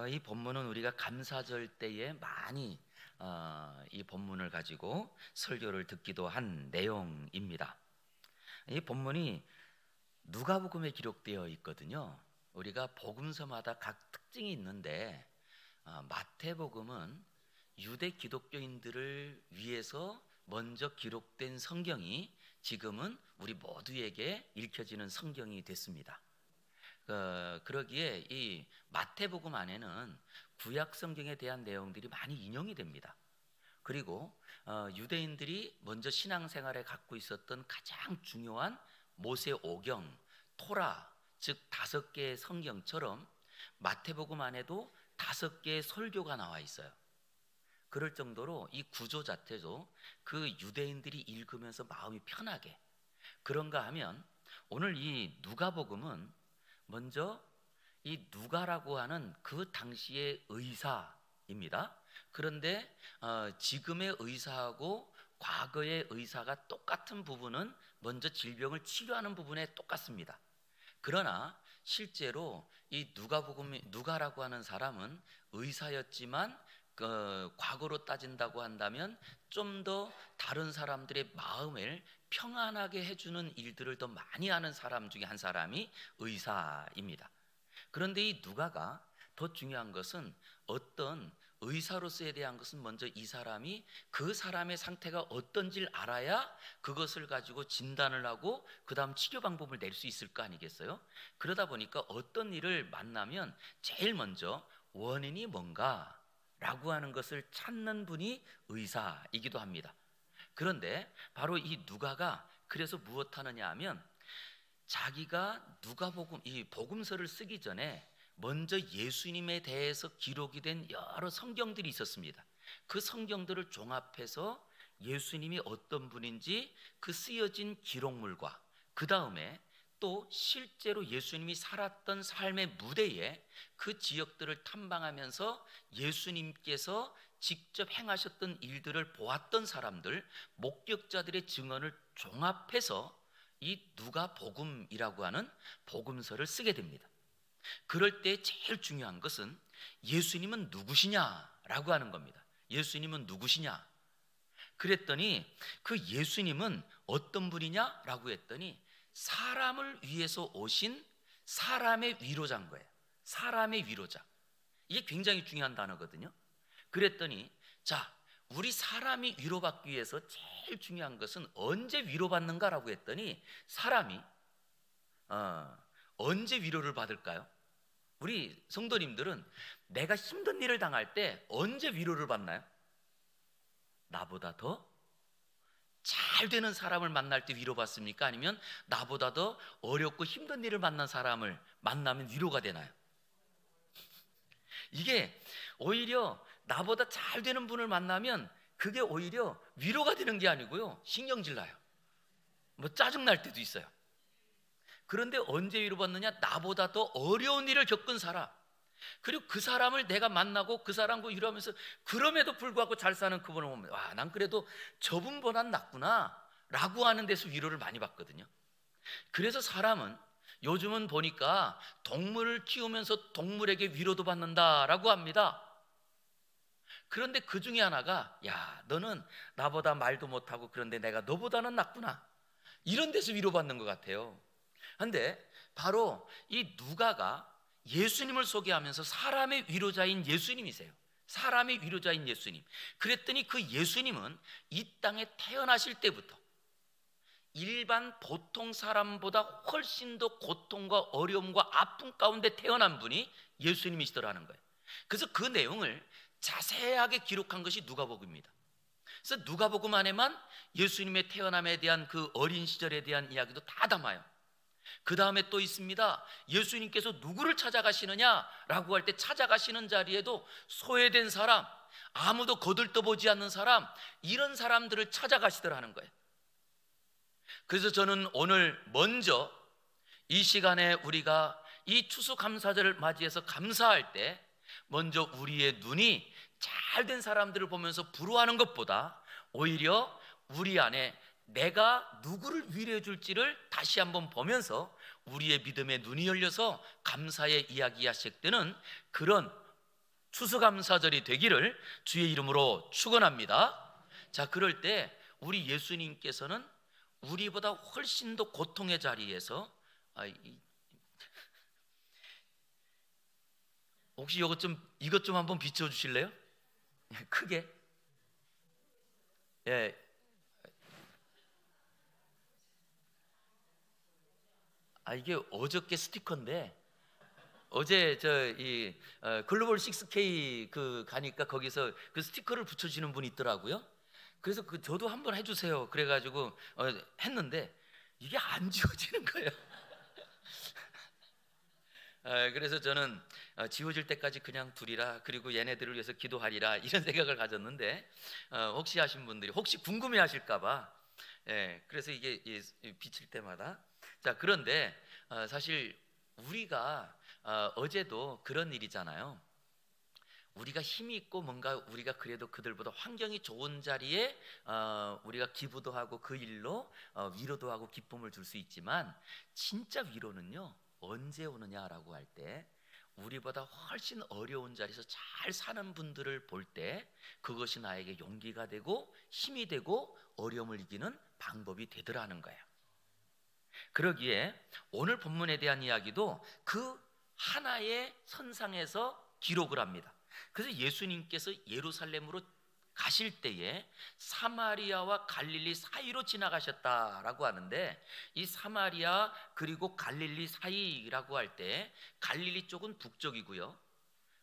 이 본문은 우리가 감사절 때에 많이 이 본문을 가지고 설교를 듣기도 한 내용입니다. 이 본문이 누가복음에 기록되어 있거든요. 우리가 복음서마다 각 특징이 있는데 마태복음은 유대 기독교인들을 위해서 먼저 기록된 성경이 지금은 우리 모두에게 읽혀지는 성경이 됐습니다. 그러기에 이 마태복음 안에는 구약 성경에 대한 내용들이 많이 인용이 됩니다. 그리고 유대인들이 먼저 신앙생활에 갖고 있었던 가장 중요한 모세오경, 토라, 즉 5개의 성경처럼 마태복음 안에도 5개의 설교가 나와 있어요. 그럴 정도로 이 구조 자체도 그 유대인들이 읽으면서 마음이 편하게, 그런가 하면 오늘 이 누가복음은 먼저 이 누가라고 하는 그 당시의 의사입니다. 그런데 지금의 의사하고 과거의 의사가 똑같은 부분은 먼저 질병을 치료하는 부분에 똑같습니다. 그러나 실제로 이 누가라고 하는 사람은 의사였지만 과거로 따진다고 한다면 좀 더 다른 사람들의 마음을 평안하게 해주는 일들을 더 많이 하는 사람 중에 한 사람이 의사입니다. 그런데 이 누가가 더 중요한 것은 어떤 의사로서에 대한 것은 먼저 이 사람이 그 사람의 상태가 어떤지를 알아야 그것을 가지고 진단을 하고 그 다음 치료 방법을 낼 수 있을 거 아니겠어요? 그러다 보니까 어떤 일을 만나면 제일 먼저 원인이 뭔가 라고 하는 것을 찾는 분이 의사이기도 합니다. 그런데 바로 이 누가가 그래서 무엇 하느냐 하면 자기가 누가복음, 이 복음서를 쓰기 전에 먼저 예수님에 대해서 기록이 된 여러 성경들이 있었습니다. 그 성경들을 종합해서 예수님이 어떤 분인지 그 쓰여진 기록물과 그 다음에 또 실제로 예수님이 살았던 삶의 무대에 그 지역들을 탐방하면서 예수님께서 직접 행하셨던 일들을 보았던 사람들, 목격자들의 증언을 종합해서 이 누가복음이라고 하는 복음서를 쓰게 됩니다. 그럴 때 제일 중요한 것은 예수님은 누구시냐라고 하는 겁니다. 예수님은 누구시냐? 그랬더니 그 예수님은 어떤 분이냐라고 했더니 사람을 위해서 오신 사람의 위로자인 거예요. 사람의 위로자. 이게 굉장히 중요한 단어거든요. 그랬더니 자, 우리 사람이 위로받기 위해서 제일 중요한 것은 언제 위로받는가라고 했더니 사람이 언제 위로를 받을까요? 우리 성도님들은 내가 힘든 일을 당할 때 언제 위로를 받나요? 나보다 더 잘 되는 사람을 만날 때 위로받습니까? 아니면 나보다 더 어렵고 힘든 일을 만난 사람을 만나면 위로가 되나요? 이게 오히려 나보다 잘 되는 분을 만나면 그게 오히려 위로가 되는 게 아니고요, 신경질 나요. 뭐 짜증날 때도 있어요. 그런데 언제 위로받느냐? 나보다 더 어려운 일을 겪은 사람, 그리고 그 사람을 내가 만나고 그 사람과 위로하면서 그럼에도 불구하고 잘 사는 그분을 보면 와, 난 그래도 저분보단 낫구나 라고 하는 데서 위로를 많이 받거든요. 그래서 사람은 요즘은 보니까 동물을 키우면서 동물에게 위로도 받는다라고 합니다. 그런데 그 중에 하나가 야, 너는 나보다 말도 못하고 그런데 내가 너보다는 낫구나, 이런 데서 위로받는 것 같아요. 그런데 바로 이 누가가 예수님을 소개하면서 사람의 위로자인 예수님이세요. 사람의 위로자인 예수님. 그랬더니 그 예수님은 이 땅에 태어나실 때부터 일반 보통 사람보다 훨씬 더 고통과 어려움과 아픔 가운데 태어난 분이 예수님이시더라는 거예요. 그래서 그 내용을 자세하게 기록한 것이 누가복음입니다. 그래서 누가복음 안에만 예수님의 태어남에 대한 그 어린 시절에 대한 이야기도 다 담아요. 그 다음에 또 있습니다. 예수님께서 누구를 찾아가시느냐라고 할 때 찾아가시는 자리에도 소외된 사람, 아무도 거들떠보지 않는 사람, 이런 사람들을 찾아가시더라는 거예요. 그래서 저는 오늘 먼저 이 시간에 우리가 이 추수감사절을 맞이해서 감사할 때 먼저 우리의 눈이 잘된 사람들을 보면서 부러워하는 것보다 오히려 우리 안에 내가 누구를 위로해 줄지를 다시 한번 보면서 우리의 믿음의 눈이 열려서 감사의 이야기가 시작되는 그런 추수감사절이 되기를 주의 이름으로 축원합니다. 자, 그럴 때 우리 예수님께서는 우리보다 훨씬 더 고통의 자리에서 혹시 이것 좀 한번 비춰 주실래요? 크게. 예. 이게 어저께 스티커인데 어제 글로벌 6K 가니까 거기서 그 스티커를 붙여주는 분이 있더라고요. 그래서 저도 한번 해주세요. 그래가지고 했는데 이게 안 지워지는 거예요. 그래서 저는 지워질 때까지 그냥 두리라, 그리고 얘네들을 위해서 기도하리라, 이런 생각을 가졌는데 혹시 하신 분들이 혹시 궁금해하실까봐, 그래서 이게 비칠 때마다. 자, 그런데 사실 우리가 어제도 그런 일이잖아요. 우리가 힘이 있고 뭔가 우리가 그래도 그들보다 환경이 좋은 자리에 우리가 기부도 하고 그 일로 위로도 하고 기쁨을 줄 수 있지만, 진짜 위로는요 언제 오느냐라고 할 때, 우리보다 훨씬 어려운 자리에서 잘 사는 분들을 볼 때 그것이 나에게 용기가 되고 힘이 되고 어려움을 이기는 방법이 되더라는 거예요. 그러기에 오늘 본문에 대한 이야기도 그 하나의 선상에서 기록을 합니다. 그래서 예수님께서 예루살렘으로 가실 때에 사마리아와 갈릴리 사이로 지나가셨다라고 하는데, 이 사마리아 그리고 갈릴리 사이라고 할 때 갈릴리 쪽은 북쪽이고요,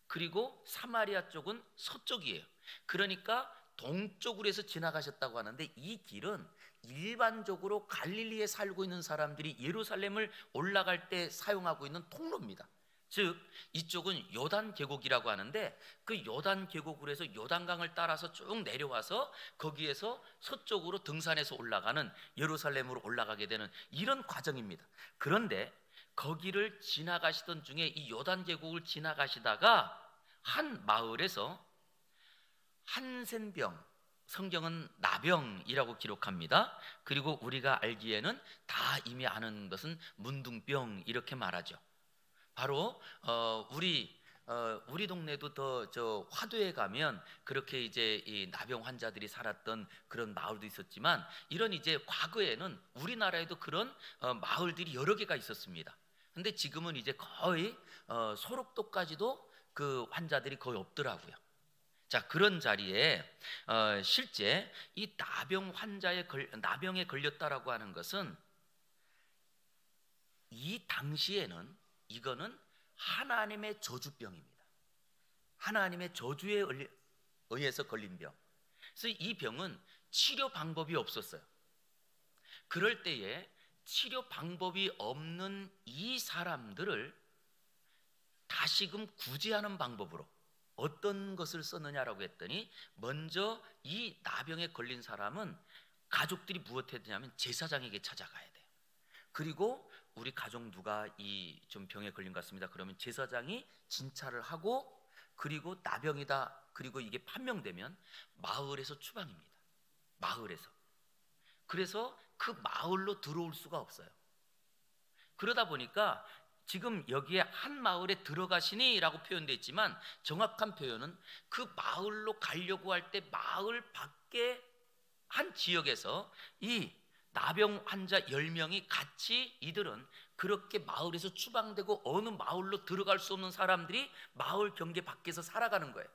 그리고 사마리아 쪽은 서쪽이에요. 그러니까 동쪽으로 해서 지나가셨다고 하는데, 이 길은 일반적으로 갈릴리에 살고 있는 사람들이 예루살렘을 올라갈 때 사용하고 있는 통로입니다. 즉 이쪽은 요단 계곡이라고 하는데, 그 요단 계곡으로 해서 요단강을 따라서 쭉 내려와서 거기에서 서쪽으로 등산해서 올라가는, 예루살렘으로 올라가게 되는 이런 과정입니다. 그런데 거기를 지나가시던 중에 이 요단 계곡을 지나가시다가 한 마을에서 한센병, 성경은 나병이라고 기록합니다. 그리고 우리가 알기에는 다 이미 아는 것은 문둥병 이렇게 말하죠. 바로 우리 동네도 저 화도에 가면 그렇게 이제 이 나병 환자들이 살았던 그런 마을도 있었지만, 이런 이제 과거에는 우리나라에도 그런 마을들이 여러 개가 있었습니다. 근데 지금은 이제 거의 소록도까지도 그 환자들이 거의 없더라고요. 자, 그런 자리에 실제 이 나병에 걸렸다라고 하는 것은, 이 당시에는 이거는 하나님의 저주병입니다. 하나님의 저주에 의해서 걸린 병. 그래서 이 병은 치료 방법이 없었어요. 그럴 때에 치료 방법이 없는 이 사람들을 다시금 구제하는 방법으로 어떤 것을 썼느냐라고 했더니, 먼저 이 나병에 걸린 사람은 가족들이 무엇 했냐면 제사장에게 찾아가야 돼요. 그리고 우리 가족 누가 좀 병에 걸린 것 같습니다. 그러면 제사장이 진찰을 하고, 그리고 나병이다, 그리고 이게 판명되면 마을에서 추방입니다. 마을에서. 그래서 그 마을로 들어올 수가 없어요. 그러다 보니까 지금 여기에 한 마을에 들어가시니 라고 표현되어 있지만, 정확한 표현은 그 마을로 가려고 할 때 마을 밖에 한 지역에서 이 나병 환자 10명이 같이, 이들은 그렇게 마을에서 추방되고 어느 마을로 들어갈 수 없는 사람들이 마을 경계 밖에서 살아가는 거예요.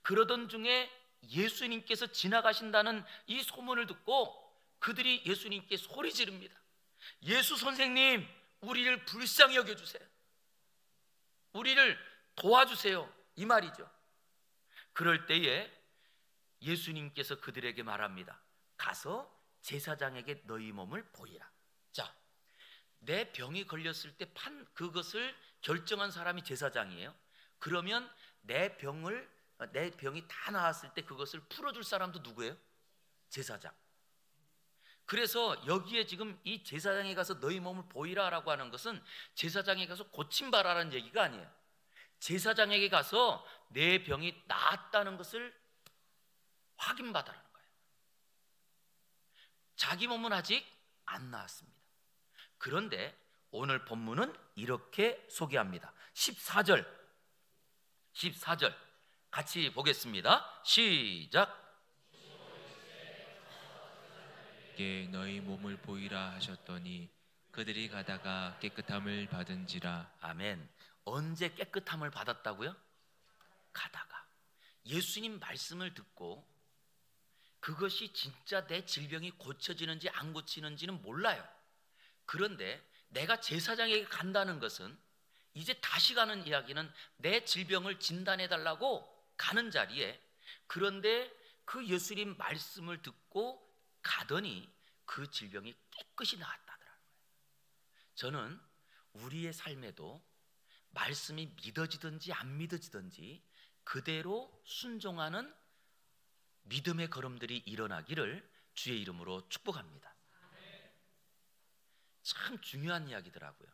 그러던 중에 예수님께서 지나가신다는 이 소문을 듣고 그들이 예수님께 소리 지릅니다. 예수 선생님, 우리를 불쌍히 여겨주세요. 우리를 도와주세요, 이 말이죠. 그럴 때에 예수님께서 그들에게 말합니다. 가서 제사장에게 너희 몸을 보이라. 자, 내 병이 걸렸을 때 그것을 결정한 사람이 제사장이에요. 그러면 내 병이 다 나았을 때 그것을 풀어줄 사람도 누구예요? 제사장. 그래서 여기에 지금 이 제사장에 가서 너희 몸을 보이라라고 하는 것은 제사장에 가서 고침받아라는 얘기가 아니에요. 제사장에게 가서 내 병이 나았다는 것을 확인받아라는 거예요. 자기 몸은 아직 안 나았습니다. 그런데 오늘 본문은 이렇게 소개합니다. 14절, 14절 같이 보겠습니다. 시작. 께 너희 몸을 보이라 하셨더니 그들이 가다가 깨끗함을 받은지라. 아멘. 언제 깨끗함을 받았다고요? 가다가. 예수님 말씀을 듣고 그것이 진짜 내 질병이 고쳐지는지 안 고치는지는 몰라요. 그런데 내가 제사장에게 간다는 것은, 이제 다시 가는 이야기는 내 질병을 진단해 달라고 가는 자리에, 그런데 그 예수님 말씀을 듣고 가더니 그 질병이 깨끗이 나았다더라고요. 저는 우리의 삶에도 말씀이 믿어지든지 안 믿어지든지 그대로 순종하는 믿음의 걸음들이 일어나기를 주의 이름으로 축복합니다. 참 중요한 이야기더라고요.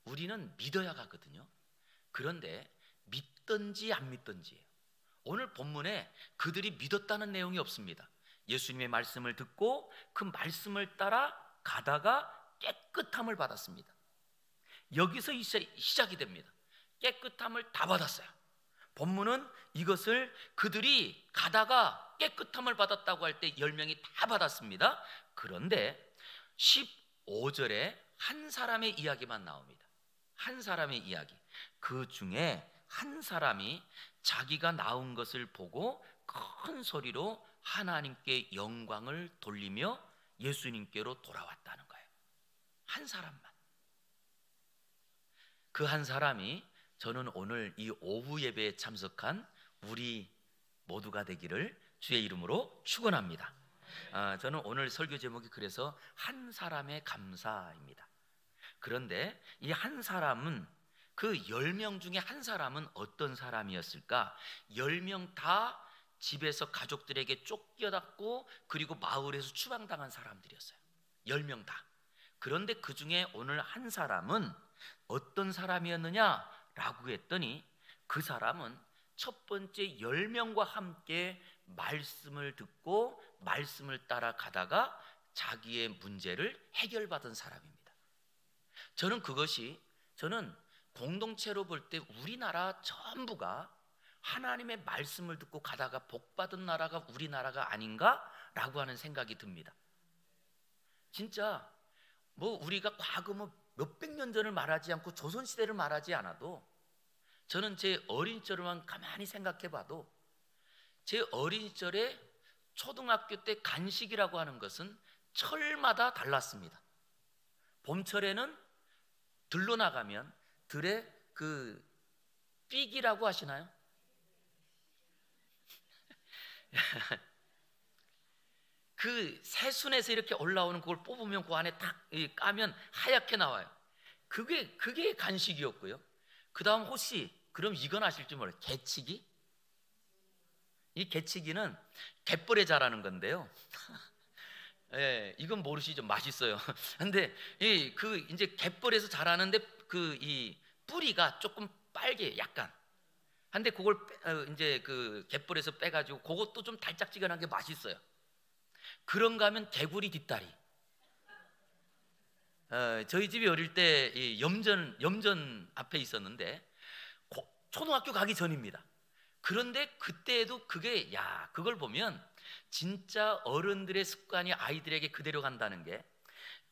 우리는 믿어야 가거든요. 그런데 믿든지 안 믿든지예요. 오늘 본문에 그들이 믿었다는 내용이 없습니다. 예수님의 말씀을 듣고 그 말씀을 따라 가다가 깨끗함을 받았습니다. 여기서 시작이 됩니다. 깨끗함을 다 받았어요. 본문은 이것을 그들이 가다가 깨끗함을 받았다고 할 때 10명이 다 받았습니다. 그런데 15절에 한 사람의 이야기만 나옵니다. 한 사람의 이야기. 그 중에 한 사람이 자기가 나은 것을 보고 큰 소리로 하나님께 영광을 돌리며 예수님께로 돌아왔다는 거예요. 한 사람만. 그 한 사람이 저는 오늘 이 오후 예배에 참석한 우리 모두가 되기를 주의 이름으로 축원합니다. 저는 오늘 설교 제목이 그래서 한 사람의 감사입니다. 그런데 이 한 사람은, 그 10명 중에 한 사람은 어떤 사람이었을까? 10명 다 집에서 가족들에게 쫓겨났고 그리고 마을에서 추방당한 사람들이었어요. 10명 다. 그런데 그 중에 오늘 한 사람은 어떤 사람이었느냐라고 했더니, 그 사람은 첫 번째 10명과 함께 말씀을 듣고 말씀을 따라가다가 자기의 문제를 해결받은 사람입니다. 저는 공동체로 볼 때 우리나라 전부가 하나님의 말씀을 듣고 가다가 복받은 나라가 우리나라가 아닌가라고 하는 생각이 듭니다. 진짜 우리가 과거 몇백 년 전을 말하지 않고 조선시대를 말하지 않아도, 저는 제 어린 시절만 가만히 생각해 봐도 제 어린 시절에 초등학교 때 간식이라고 하는 것은 철마다 달랐습니다. 봄철에는 들로 나가면 들에 그 삑이라고 하시나요? 그 새순에서 이렇게 올라오는 그걸 뽑으면 그 안에 딱 까면 하얗게 나와요. 그게 간식이었고요. 그 다음 혹시 그럼 이건 아실지 몰라요. 개치기? 이 개치기는 갯벌에 자라는 건데요. 예, 이건 모르시죠? 맛있어요. 근데 이제 갯벌에서 자라는데 이 뿌리가 조금 빨개, 약간. 근데 그걸 이제 그 갯벌에서 빼가지고 그것도 좀 달짝지근한 게 맛있어요. 그런가 하면 개구리 뒷다리. 저희 집이 어릴 때 염전 앞에 있었는데 초등학교 가기 전입니다. 그런데 그때에도 그걸 보면 진짜 어른들의 습관이 아이들에게 그대로 간다는 게,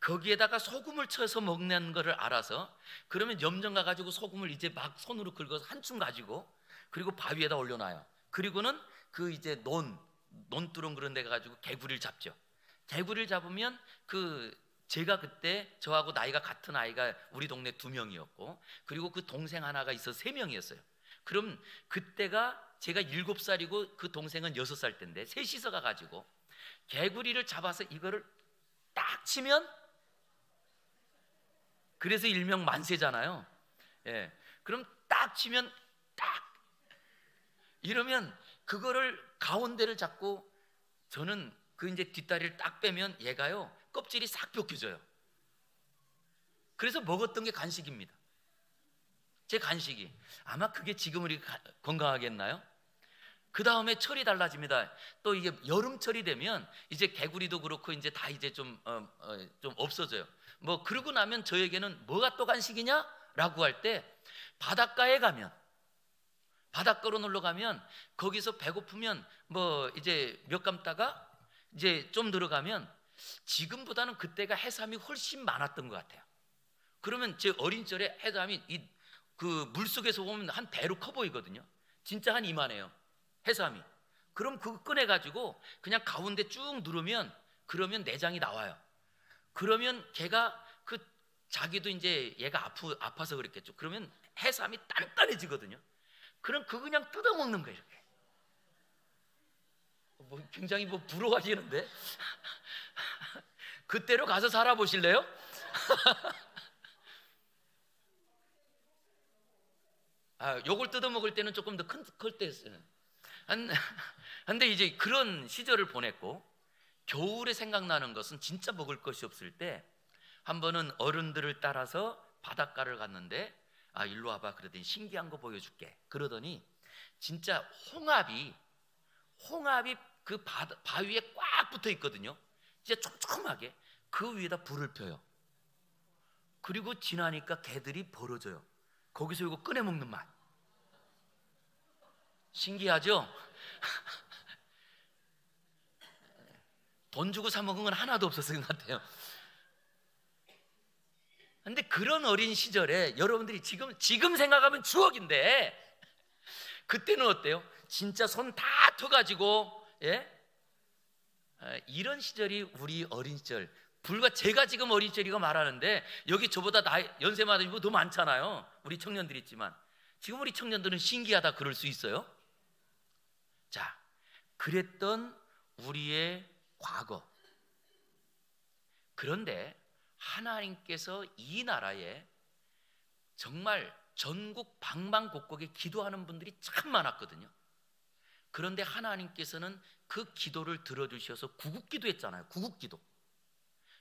거기에다가 소금을 쳐서 먹는 거를 알아서, 그러면 염전 가가지고 소금을 이제 막 손으로 긁어서 한줌 가지고 그리고 바위에다 올려놔요. 그리고는 그 이제 논두렁 그런 데 가가지고 개구리를 잡죠. 개구리를 잡으면 제가 그때 저하고 나이가 같은 아이가 우리 동네 2명이었고 그리고 그 동생 하나가 있어서 3명이었어요. 그럼 그때가 제가 7살이고 그 동생은 6살 때인데 셋이서 가가지고 개구리를 잡아서 이거를 딱 치면, 그래서 일명 만세잖아요. 예, 그럼 딱 치면 딱 이러면 그거를 가운데를 잡고, 저는 그 이제 뒷다리를 딱 빼면 얘가요 껍질이 싹 벗겨져요. 그래서 먹었던 게 간식입니다. 제 간식이. 아마 그게 지금 우리 건강하겠나요? 그 다음에 철이 달라집니다. 또 이게 여름철이 되면 이제 개구리도 그렇고 이제 다 이제 좀 없어져요. 그러고 나면 저에게는 뭐가 또 간식이냐라고 할 때, 바닷가에 가면 바닷가로 놀러 가면 거기서 배고프면 뭐 이제 몇 감다가 이제 좀 들어가면 지금보다는 그때가 해삼이 훨씬 많았던 것 같아요. 그러면 제 어린 시절에 해삼이 그 물속에서 보면 한 배로 커 보이거든요. 진짜 한 이만해요, 해삼이. 그럼 그거 꺼내가지고 그냥 가운데 쭉 누르면 그러면 내장이 나와요. 그러면 걔가 자기도 이제 얘가 아파서 그랬겠죠. 그러면 해삼이 단단해지거든요. 그럼 그거 그냥 뜯어먹는 거예요, 이렇게. 굉장히 부러워하시는데 그때로 가서 살아보실래요? 요걸 뜯어먹을 때는 조금 더 클 때였어요. 근데 이제 그런 시절을 보냈고, 겨울에 생각나는 것은 진짜 먹을 것이 없을 때 한 번은 어른들을 따라서 바닷가를 갔는데, 일로 와봐 그러더니 신기한 거 보여줄게 그러더니 진짜 홍합이 그 바위에 꽉 붙어 있거든요. 진짜 촘촘하게. 그 위에다 불을 펴요. 그리고 지나니까 개들이 벌어져요. 거기서 이거 꺼내 먹는 맛. 신기하죠? 돈 주고 사 먹은 건 하나도 없었을 것 같아요. 근데 그런 어린 시절에 여러분들이 지금 생각하면 추억인데, 그때는 어때요? 진짜 손 다 터가지고, 이런 시절이 우리 어린 시절. 불과 제가 지금 어린 시절이가 말하는데 여기 저보다 연세마다 더 많잖아요. 우리 청년들이 있지만 지금 우리 청년들은 신기하다 그럴 수 있어요. 자, 그랬던 우리의 과거. 그런데 하나님께서 이 나라에 정말 전국 방방곡곡에 기도하는 분들이 참 많았거든요. 그런데 하나님께서는 그 기도를 들어주셔서 구국기도 했잖아요. 구국기도.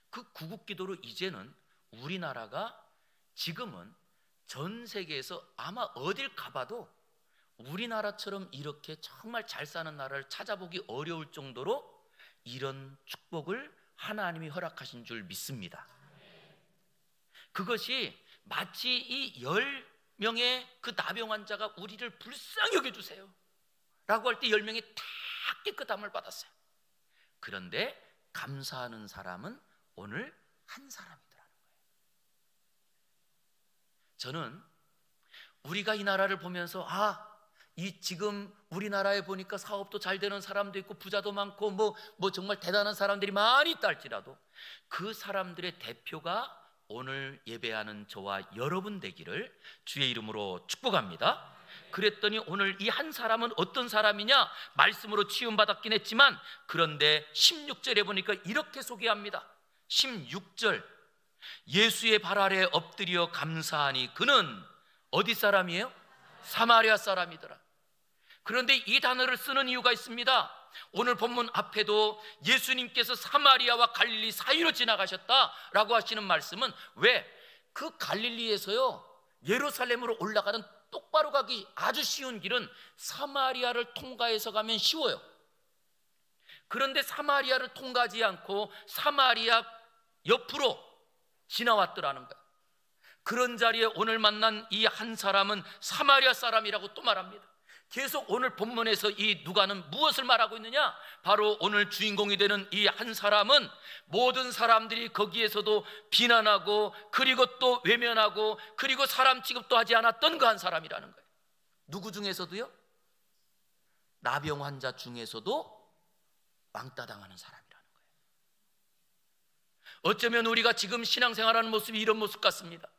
그 구국기도로 이제는 우리나라가 지금은 전 세계에서 아마 어딜 가봐도 우리나라처럼 이렇게 정말 잘 사는 나라를 찾아보기 어려울 정도로 이런 축복을 하나님이 허락하신 줄 믿습니다. 그것이 마치 이 10명의 그 나병 환자가 우리를 불쌍히 여겨주세요 라고 할 때 10명이 다 깨끗함을 받았어요. 그런데 감사하는 사람은 오늘 한 사람이더라는 거예요. 저는 우리가 이 나라를 보면서 지금 우리나라에 보니까 사업도 잘 되는 사람도 있고 부자도 많고 뭐 정말 대단한 사람들이 많이 있다 할지라도 그 사람들의 대표가 오늘 예배하는 저와 여러분 되기를 주의 이름으로 축복합니다. 그랬더니 오늘 이 한 사람은 어떤 사람이냐? 말씀으로 치유받았긴 했지만 그런데 16절에 보니까 이렇게 소개합니다. 16절, 예수의 발 아래 엎드려 감사하니 그는 어디 사람이에요? 사마리아 사람이더라. 그런데 이 단어를 쓰는 이유가 있습니다. 오늘 본문 앞에도 예수님께서 사마리아와 갈릴리 사이로 지나가셨다라고 하시는 말씀은 왜? 그 갈릴리에서요 예루살렘으로 올라가는 똑바로 가기 아주 쉬운 길은 사마리아를 통과해서 가면 쉬워요. 그런데 사마리아를 통과하지 않고 사마리아 옆으로 지나왔더라는 거예요. 그런 자리에 오늘 만난 이 한 사람은 사마리아 사람이라고 또 말합니다. 계속 오늘 본문에서 이 누가는 무엇을 말하고 있느냐? 바로 오늘 주인공이 되는 이 한 사람은 모든 사람들이 거기에서도 비난하고 그리고 또 외면하고 그리고 사람 취급도 하지 않았던 그 한 사람이라는 거예요. 누구 중에서도요? 나병 환자 중에서도 왕따 당하는 사람이라는 거예요. 어쩌면 우리가 지금 신앙생활하는 모습이 이런 모습 같습니다.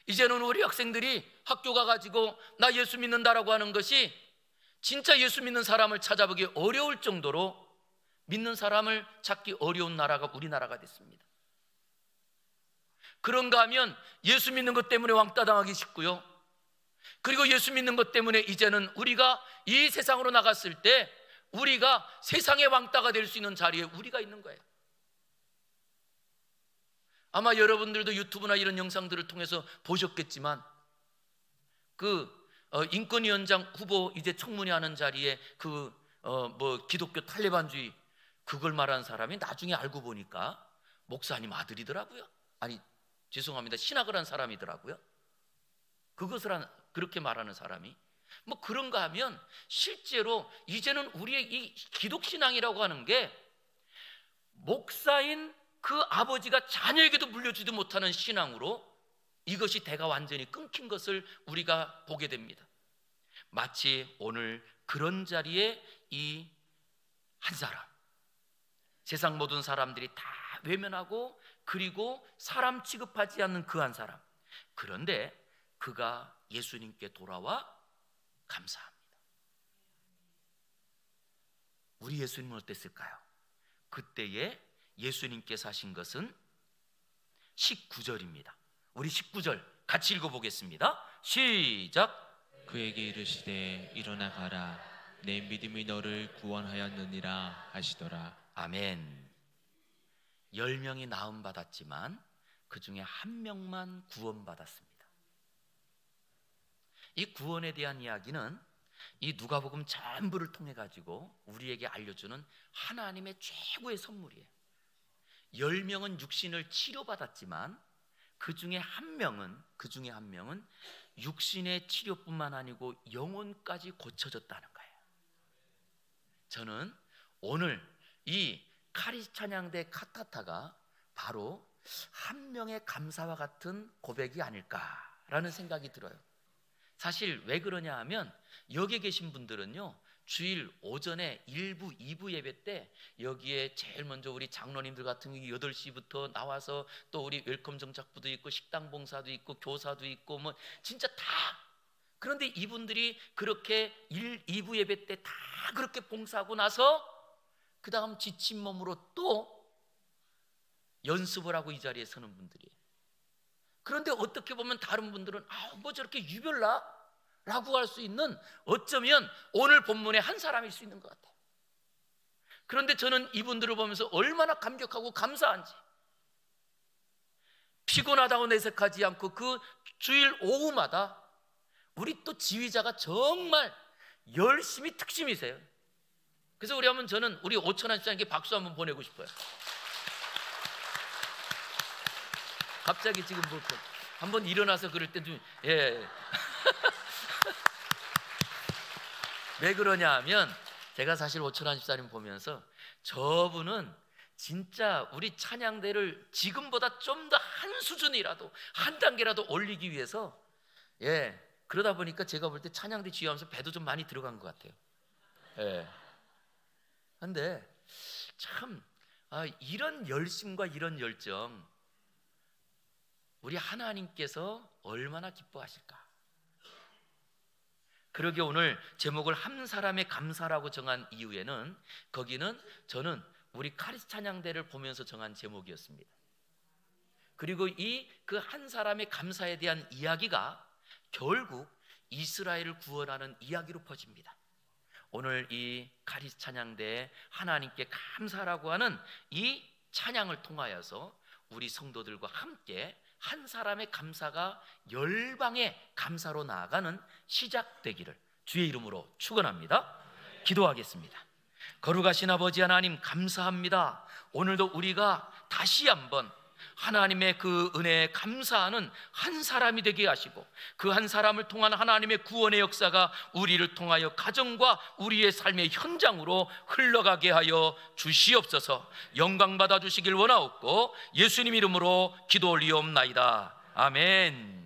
이제는 우리 학생들이 학교 가가지고 나 예수 믿는다라고 하는 것이 진짜 예수 믿는 사람을 찾아보기 어려울 정도로 믿는 사람을 찾기 어려운 나라가 우리나라가 됐습니다. 그런가 하면 예수 믿는 것 때문에 왕따 당하기 쉽고요. 그리고 예수 믿는 것 때문에 이제는 우리가 이 세상으로 나갔을 때 우리가 세상의 왕따가 될 수 있는 자리에 우리가 있는 거예요. 아마 여러분들도 유튜브나 이런 영상들을 통해서 보셨겠지만 인권위원장 후보 이제 청문회 하는 자리에 기독교 탈레반주의 그걸 말하는 사람이 나중에 알고 보니까 목사님 아들이더라고요. 죄송합니다. 신학을 한 사람이더라고요. 그렇게 말하는 사람이 뭐 그런가 하면 실제로 이제는 우리의 이 기독신앙이라고 하는 게 목사인 그 아버지가 자녀에게도 물려주지 못하는 신앙으로 이것이 대가 완전히 끊긴 것을 우리가 보게 됩니다. 마치 오늘 그런 자리에 이 한 사람, 세상 모든 사람들이 다 외면하고 그리고 사람 취급하지 않는 그 한 사람, 그런데 그가 예수님께 돌아와 감사합니다. 우리 예수님은 어땠을까요? 그때에 예수님께서 하신 것은 19절입니다. 우리 19절 같이 읽어보겠습니다. 시작. 그에게 이르시되 일어나 가라 내 믿음이 너를 구원하였느니라 하시더라. 아멘. 10명이 나음 받았지만 그 중에 한 명만 구원받았습니다. 이 구원에 대한 이야기는 이 누가복음 전부를 통해 가지고 우리에게 알려주는 하나님의 최고의 선물이에요. 10명은 육신을 치료받았지만 그 중에 한 명은 육신의 치료뿐만 아니고 영혼까지 고쳐졌다는 거예요. 저는 오늘 이 카리스 찬양대 카타타가 바로 한 명의 감사와 같은 고백이 아닐까라는 생각이 들어요. 사실 왜 그러냐 하면 여기 계신 분들은요, 주일 오전에 1부, 2부 예배 때 여기에 제일 먼저 우리 장로님들 같은 경우 8시부터 나와서 또 우리 웰컴 정착부도 있고 식당 봉사도 있고 교사도 있고 뭐 진짜 다, 그런데 이분들이 그렇게 2부 예배 때 다 그렇게 봉사하고 나서 그 다음 지친 몸으로 또 연습을 하고 이 자리에 서는 분들이에요. 그런데 어떻게 보면 다른 분들은 뭐 저렇게 유별나? 라고 할 수 있는, 어쩌면 오늘 본문의 한 사람일 수 있는 것 같아요. 그런데 저는 이분들을 보면서 얼마나 감격하고 감사한지, 피곤하다고 내색하지 않고 그 주일 오후마다 우리 또 지휘자가 정말 열심히 특심이세요. 그래서 저는 우리 오천한 집사님께 박수 한번 보내고 싶어요. 갑자기 지금 한번 일어나서 그럴 때 좀 왜 그러냐 하면 제가 사실 오천한 집사님 보면서 저분은 진짜 우리 찬양대를 지금보다 좀 더 한 수준이라도 한 단계라도 올리기 위해서 그러다 보니까 제가 볼 때 찬양대 지휘하면서 배도 좀 많이 들어간 것 같아요. 그런데 참 이런 열심과 이런 열정 우리 하나님께서 얼마나 기뻐하실까. 그러게 오늘 제목을 한 사람의 감사라고 정한 이유에는 거기는 저는 우리 카리스 찬양대를 보면서 정한 제목이었습니다. 그리고 이 그 한 사람의 감사에 대한 이야기가 결국 이스라엘을 구원하는 이야기로 퍼집니다. 오늘 이 카리스 찬양대에 하나님께 감사라고 하는 이 찬양을 통하여서 우리 성도들과 함께 한 사람의 감사가 열방의 감사로 나아가는 시작되기를 주의 이름으로 축원합니다. 기도하겠습니다. 거룩하신 아버지 하나님, 감사합니다. 오늘도 우리가 다시 한번 하나님의 그 은혜에 감사하는 한 사람이 되게 하시고 그 한 사람을 통한 하나님의 구원의 역사가 우리를 통하여 가정과 우리의 삶의 현장으로 흘러가게 하여 주시옵소서. 영광 받아 주시길 원하옵고 예수님 이름으로 기도 올리옵나이다. 아멘.